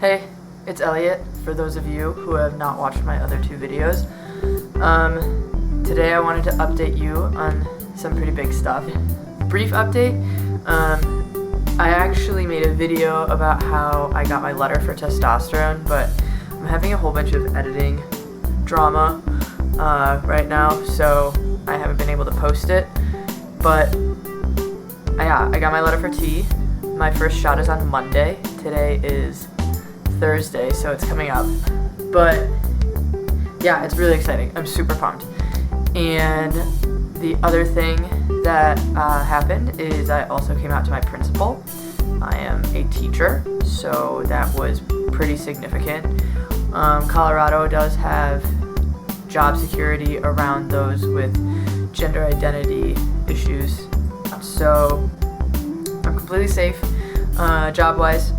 Hey, it's Elliott, for those of you who have not watched my other two videos. Today I wanted to update you on some pretty big stuff. Brief update, I actually made a video about how I got my letter for testosterone, but I'm having a whole bunch of editing drama right now, so I haven't been able to post it. But yeah, I got my letter for T. My first shot is on Monday. Today is Thursday, so it's coming up. But yeah, it's really exciting. I'm super pumped. And the other thing that happened is I also came out to my principal. I am a teacher, so that was pretty significant. Colorado does have job security around those with gender identity issues, so I'm completely safe job-wise.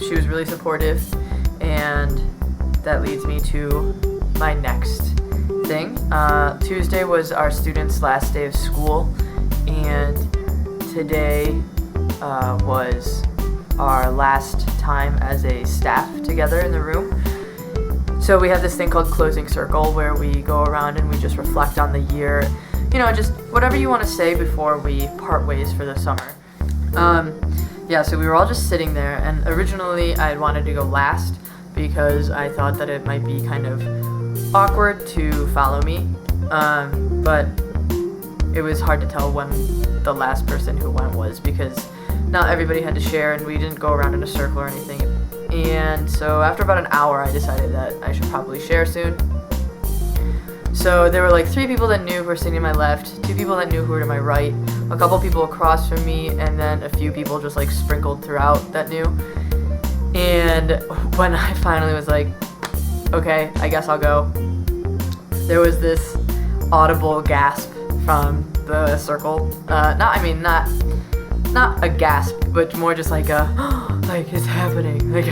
She was really supportive, and that leads me to my next thing. Tuesday was our students' last day of school, and today was our last time as a staff together in the room. So we have this thing called Closing Circle, where we go around and we just reflect on the year, just whatever you want to say before we part ways for the summer. Yeah, so we were all just sitting there, and originally I had wanted to go last because I thought that it might be kind of awkward to follow me, but it was hard to tell when the last person who went was, because not everybody had to share and we didn't go around in a circle or anything. And so after about an hour I decided that I should probably share soon. So there were like 3 people that knew who were sitting to my left, 2 people that knew who were to my right, a couple people across from me, and then a few people just like sprinkled throughout that knew. And when I finally was like, okay, I guess I'll go, there was this audible gasp from the circle. Not a gasp, but more just like a, like, it's happening. Like,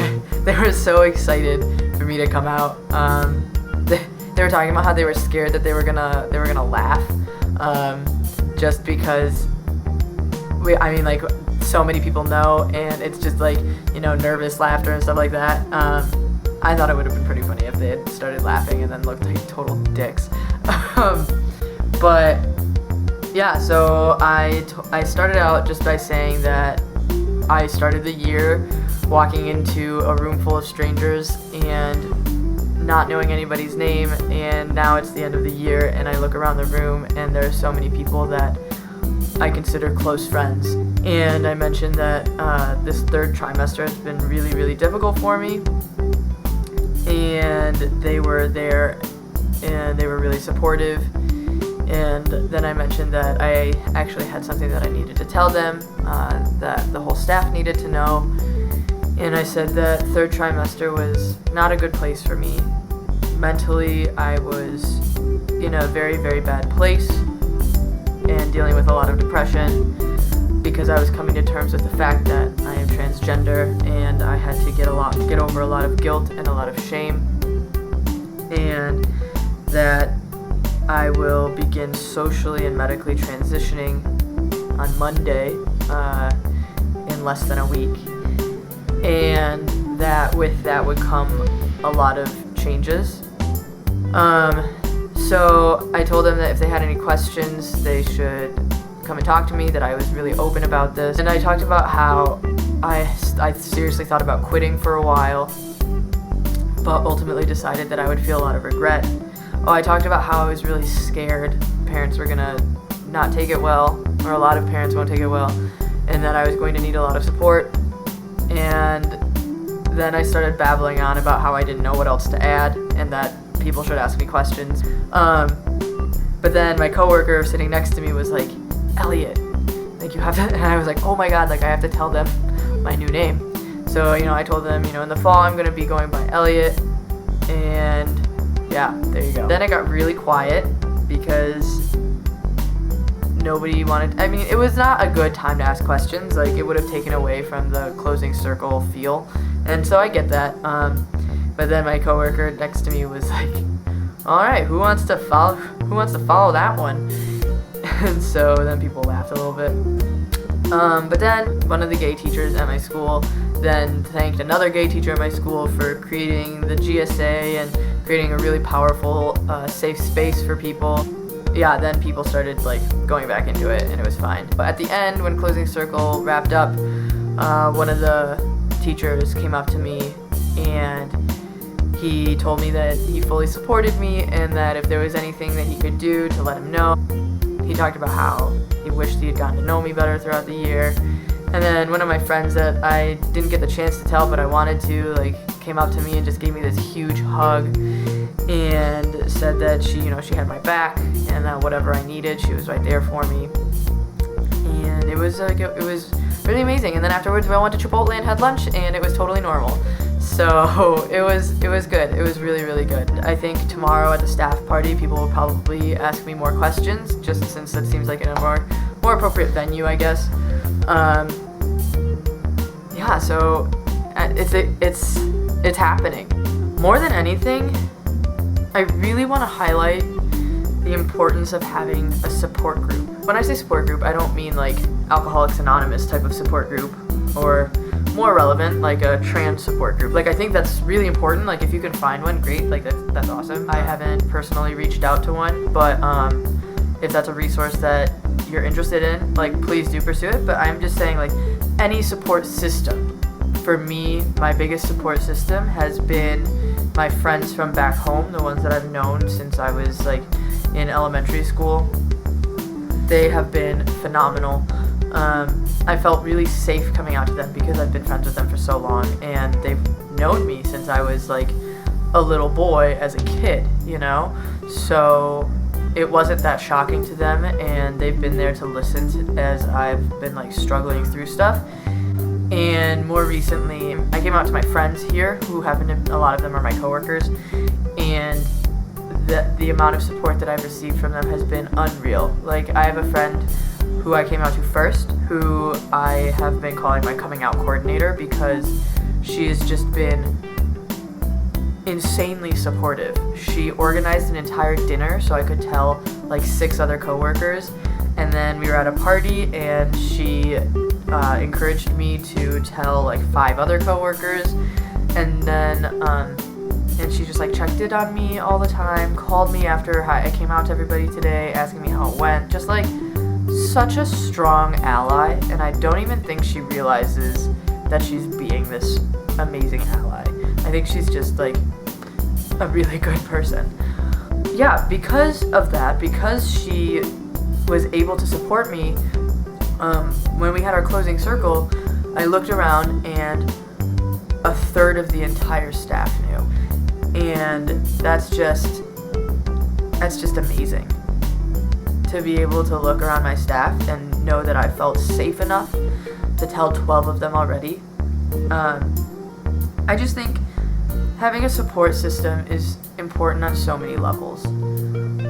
they were so excited for me to come out. They were talking about how they were scared that they were gonna laugh, just because so many people know, and it's just like, nervous laughter and stuff like that. I thought it would have been pretty funny if they had started laughing and then looked like total dicks. But yeah, so I started out just by saying that I started the year walking into a room full of strangers and not knowing anybody's name, and now it's the end of the year and I look around the room and there's so many people that I consider close friends. And I mentioned that this third trimester has been really, really difficult for me, and they were there and they were really supportive. And then I mentioned that I actually had something that I needed to tell them, that the whole staff needed to know. And I said that third trimester was not a good place for me. Mentally, I was in a very, very bad place and dealing with a lot of depression because I was coming to terms with the fact that I am transgender, and I had to get over a lot of guilt and a lot of shame, and that I will begin socially and medically transitioning on Monday in less than a week. And that with that would come a lot of changes. So I told them that if they had any questions, they should come and talk to me, that I was really open about this. And I talked about how I seriously thought about quitting for a while, but ultimately decided that I would feel a lot of regret. I talked about how I was really scared parents were gonna not take it well, or a lot of parents won't take it well, and that I was going to need a lot of support. And then I started babbling on about how I didn't know what else to add and that people should ask me questions. But then my coworker sitting next to me was like, Elliott, like, you have to, and I was like, oh my god, like, I have to tell them my new name. So, I told them, in the fall I'm gonna be going by Elliott, and yeah, there you go. Then it got really quiet because nobody wanted, it was not a good time to ask questions. Like, it would have taken away from the Closing Circle feel, and so I get that. But then my coworker next to me was like, all right, who wants to follow that one? And so then people laughed a little bit. But then one of the gay teachers at my school then thanked another gay teacher at my school for creating the GSA and creating a really powerful, safe space for people. Yeah, then people started like going back into it and it was fine. But at the end, when Closing Circle wrapped up, one of the teachers came up to me and he told me that he fully supported me and that if there was anything that he could do to let him know. He talked about how he wished he had gotten to know me better throughout the year. And then one of my friends that I didn't get the chance to tell but I wanted to, like, came up to me and just gave me this huge hug and said that she had my back and that whatever I needed, she was right there for me. And it was really amazing. And then afterwards we all went to Chipotle and had lunch and it was totally normal. So it was good. It was really, really good. I think tomorrow at the staff party people will probably ask me more questions, just since it seems like in a more appropriate venue, I guess. Yeah, so it's happening. More than anything, I really want to highlight the importance of having a support group. When I say support group, I don't mean like Alcoholics Anonymous type of support group, or more relevant, like a trans support group. Like, I think that's really important. Like, if you can find one, great. Like, that's awesome. I haven't personally reached out to one, but if that's a resource that you're interested in, like, please do pursue it. But I'm just saying, like, any support system. For me, my biggest support system has been my friends from back home, the ones that I've known since I was, like, in elementary school. They have been phenomenal. I felt really safe coming out to them because I've been friends with them for so long, and they've known me since I was, like, a little boy as a kid, you know? So it wasn't that shocking to them, and they've been there to listen as I've been, like, struggling through stuff. And more recently, I came out to my friends here, who a lot of them are my coworkers, and the amount of support that I've received from them has been unreal. Like, I have a friend who I came out to first, who I have been calling my coming out coordinator because she has just been insanely supportive. She organized an entire dinner so I could tell like 6 other coworkers, and then we were at a party and she encouraged me to tell like 5 other coworkers, and then and she just like checked in on me all the time, called me after I came out to everybody today, asking me how it went, just like such a strong ally. And I don't even think she realizes that she's being this amazing ally. I think she's just like a really good person. Yeah, because of that, because she was able to support me, when we had our closing circle, I looked around and a third of the entire staff knew. And that's just amazing to be able to look around my staff and know that I felt safe enough to tell 12 of them already. I just think having a support system is important on so many levels.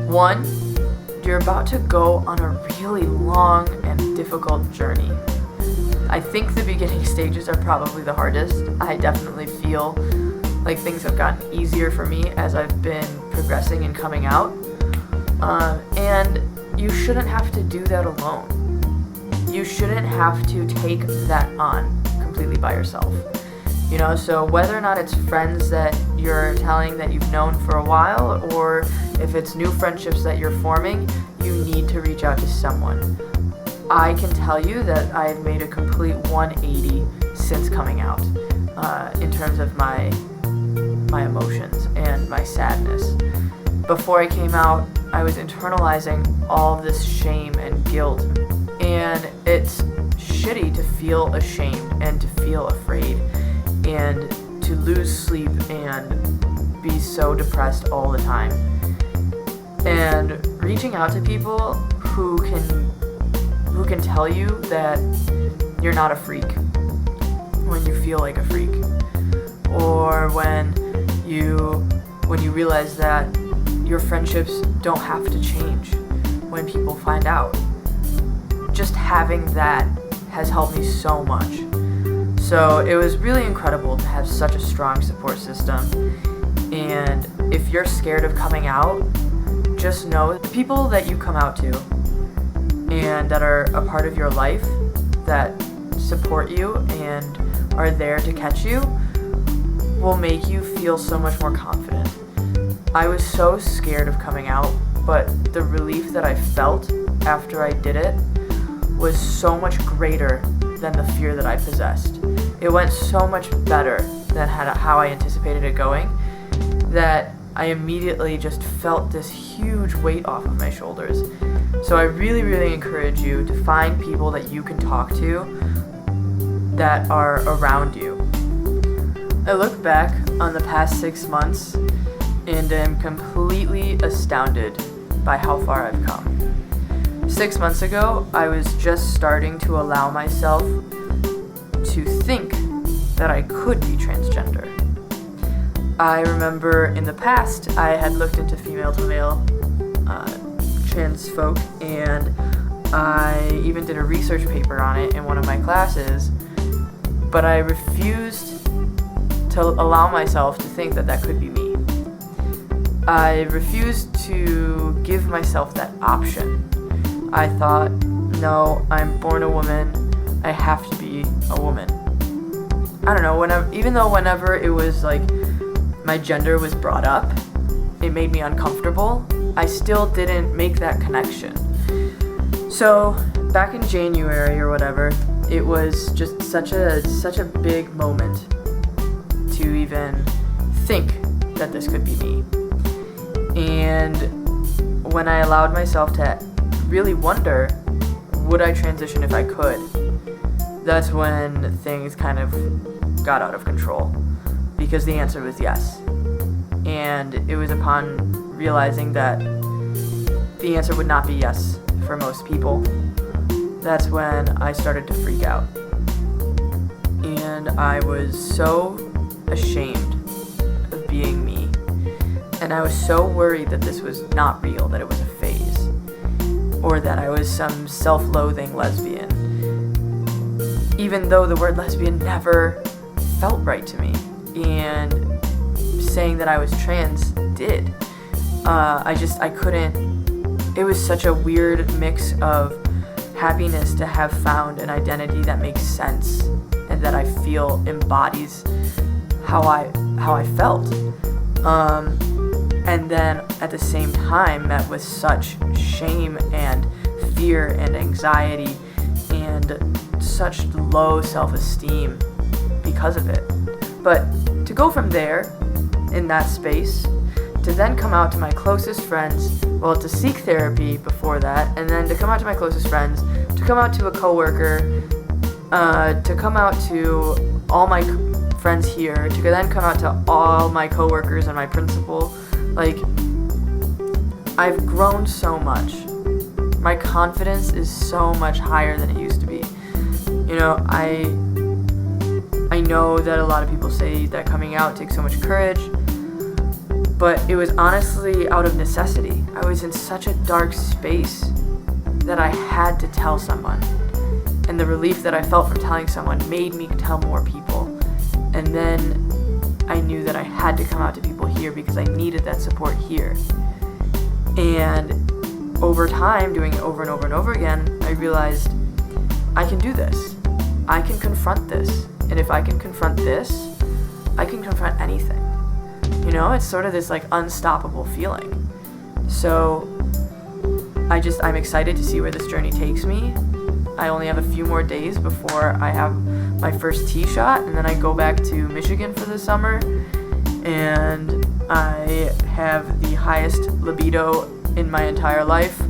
One, you're about to go on a really long and difficult journey. I think the beginning stages are probably the hardest. I definitely feel like things have gotten easier for me as I've been progressing and coming out. And you shouldn't have to do that alone. You shouldn't have to take that on completely by yourself. You know, so whether or not it's friends that you're telling that you've known for a while, or if it's new friendships that you're forming, you need to reach out to someone. I can tell you that I've made a complete 180 since coming out, in terms of my emotions and my sadness. Before I came out, I was internalizing all of this shame and guilt, and it's shitty to feel ashamed and to feel afraid and to lose sleep and be so depressed all the time. And reaching out to people who can tell you that you're not a freak when you feel like a freak, or when you realize that your friendships don't have to change when people find out. Just having that has helped me so much. So it was really incredible to have such a strong support system. And if you're scared of coming out, just know the people that you come out to and that are a part of your life that support you and are there to catch you will make you feel so much more confident. I was so scared of coming out, but the relief that I felt after I did it was so much greater than the fear that I possessed. It went so much better than how I anticipated it going, that I immediately just felt this huge weight off of my shoulders. So I really, really encourage you to find people that you can talk to that are around you. I look back on the past 6 months and am completely astounded by how far I've come. 6 months ago, I was just starting to allow myself to think that I could be transgender. I remember in the past, I had looked into female to male trans folk, and I even did a research paper on it in one of my classes, but I refused to allow myself to think that that could be me. I refused to give myself that option. I thought, no, I'm born a woman, I have to be a woman. I don't know, whenever it was like my gender was brought up, it made me uncomfortable, I still didn't make that connection. So back in January or whatever, it was just such a big moment to even think that this could be me. And when I allowed myself to really wonder, would I transition if I could? That's when things kind of got out of control, because the answer was yes. And it was upon realizing that the answer would not be yes for most people, that's when I started to freak out. And I was so ashamed of being me. And I was so worried that this was not real, that it was a phase, or that I was some self-loathing lesbian, even though the word lesbian never felt right to me, and saying that I was trans did. I couldn't, it was such a weird mix of happiness to have found an identity that makes sense and that I feel embodies how I felt. And then at the same time met with such shame and fear and anxiety and such low self-esteem because of it. But to go from there, in that space, to then come out to my closest friends, well, to seek therapy before that, and then to come out to my closest friends, to come out to a coworker, to come out to all my friends here, to then come out to all my coworkers and my principal. Like, I've grown so much. My confidence is so much higher than it used to be. You know, I know that a lot of people say that coming out takes so much courage, but it was honestly out of necessity. I was in such a dark space that I had to tell someone. And the relief that I felt from telling someone made me tell more people. And then I knew that I had to come out to people here because I needed that support here. And over time, doing it over and over and over again, I realized I can do this. I can confront this. And if I can confront this, I can confront anything. You know, it's sort of this like unstoppable feeling. So I'm excited to see where this journey takes me. I only have a few more days before I have my first T shot, and then I go back to Michigan for the summer, and I have the highest libido in my entire life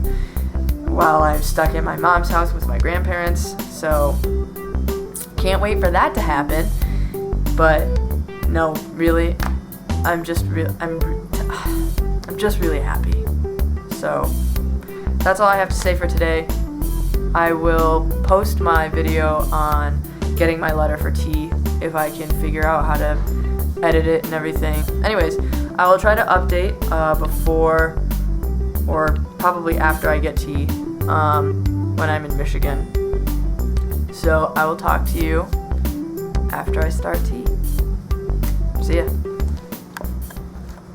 while I'm stuck in my mom's house with my grandparents. So can't wait for that to happen. But no, really, I'm just really happy. So that's all I have to say for today. I will post my video on getting my letter for T if I can figure out how to edit it and everything. Anyways, I will try to update before or probably after I get T when I'm in Michigan. So I will talk to you after I start T. See ya.